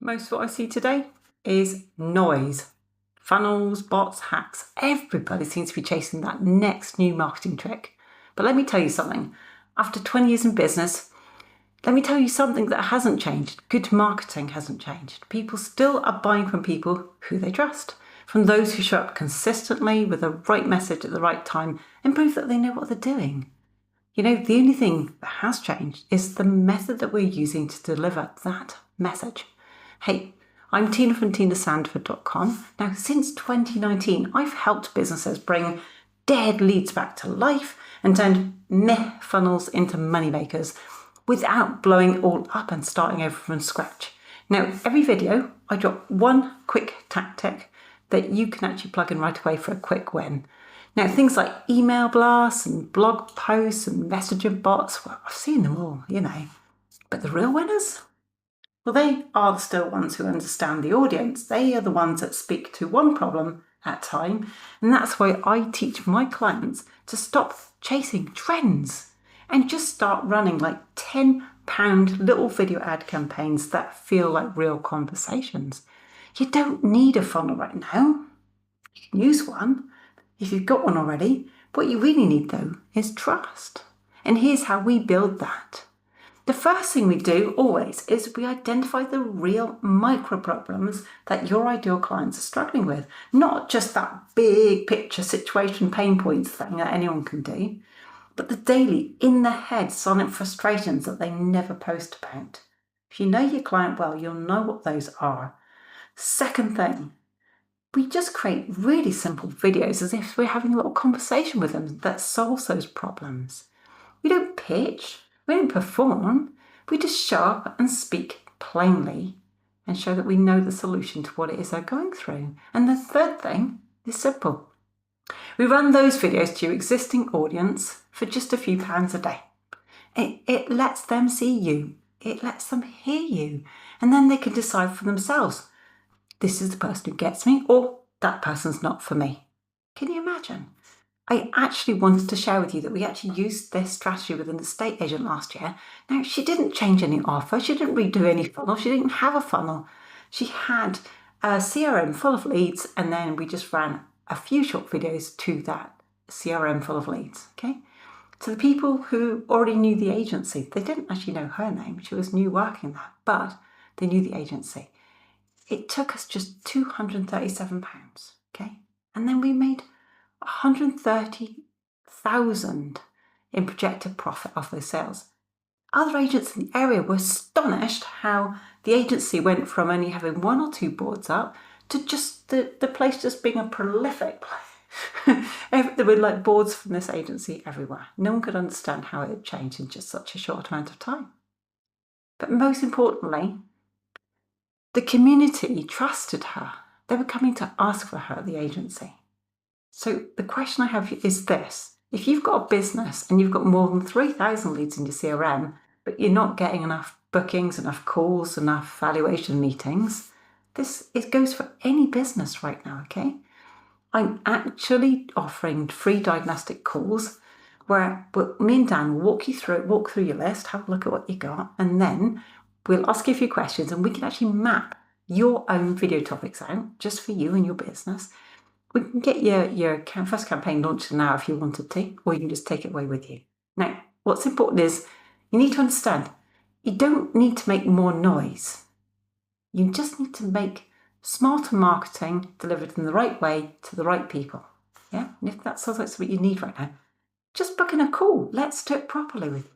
Most of what I see today is noise. Funnels, bots, hacks. Everybody seems to be chasing that next new marketing trick. But let me tell you something. After 20 years in business, let me tell you something that hasn't changed. Good marketing hasn't changed. People still are buying from people who they trust, from those who show up consistently with the right message at the right time and prove that they know what they're doing. You know, the only thing that has changed is the method that we're using to deliver that message. Hey, I'm Tina from tinasandford.com. Now, since 2019, I've helped businesses bring dead leads back to life and turned meh funnels into moneymakers without blowing all up and starting over from scratch. Now, every video, I drop one quick tactic that you can actually plug in right away for a quick win. Now, things like email blasts and blog posts and messaging bots, well, I've seen them all, you know. But the real winners? Well, they are the still ones who understand the audience. They are the ones that speak to one problem at a time. And that's why I teach my clients to stop chasing trends and just start running like £10 little video ad campaigns that feel like real conversations. You don't need a funnel right now. You can use one if you've got one already. What you really need, though, is trust. And here's how we build that. The first thing we do always is we identify the real micro problems that your ideal clients are struggling with, not just that big picture situation pain points thing that anyone can do, but the daily in their head silent frustrations that they never post about. If you know your client well, you'll know what those are. Second thing, we just create really simple videos as if we're having a little conversation with them that solves those problems. We don't pitch. We don't perform, we just show up and speak plainly and show that we know the solution to what it is they're going through. And the third thing is simple. We run those videos to your existing audience for just a few pounds a day. It lets them see you. It lets them hear you. And then they can decide for themselves, this is the person who gets me, or that person's not for me. Can you imagine? I actually wanted to share with you that we actually used this strategy with an estate agent last year. Now, she didn't change any offer. She didn't redo any funnel. She didn't have a funnel. She had a CRM full of leads, and then we just ran a few short videos to that CRM full of leads, okay? To the people who already knew the agency, they didn't actually know her name. She was new working there, but they knew the agency. It took us just £237, okay? And then we made 130,000 in projected profit off those sales. Other agents in the area were astonished how the agency went from only having one or two boards up to just the place just being a prolific place. There were like boards from this agency everywhere. No one could understand how it had changed in just such a short amount of time. But most importantly, the community trusted her. They were coming to ask for her at the agency. So the question I have is this. If you've got a business and you've got more than 3,000 leads in your CRM, but you're not getting enough bookings, enough calls, enough valuation meetings, it goes for any business right now, okay? I'm actually offering free diagnostic calls where me and Dan will walk through your list, have a look at what you got, and then we'll ask you a few questions and we can actually map your own video topics out just for you and your business. We can get your first campaign launched now if you wanted to, or you can just take it away with you. Now, what's important is you need to understand, you don't need to make more noise. You just need to make smarter marketing delivered in the right way to the right people. Yeah, and if that sounds like something you need right now, just book in a call. Let's do it properly with you.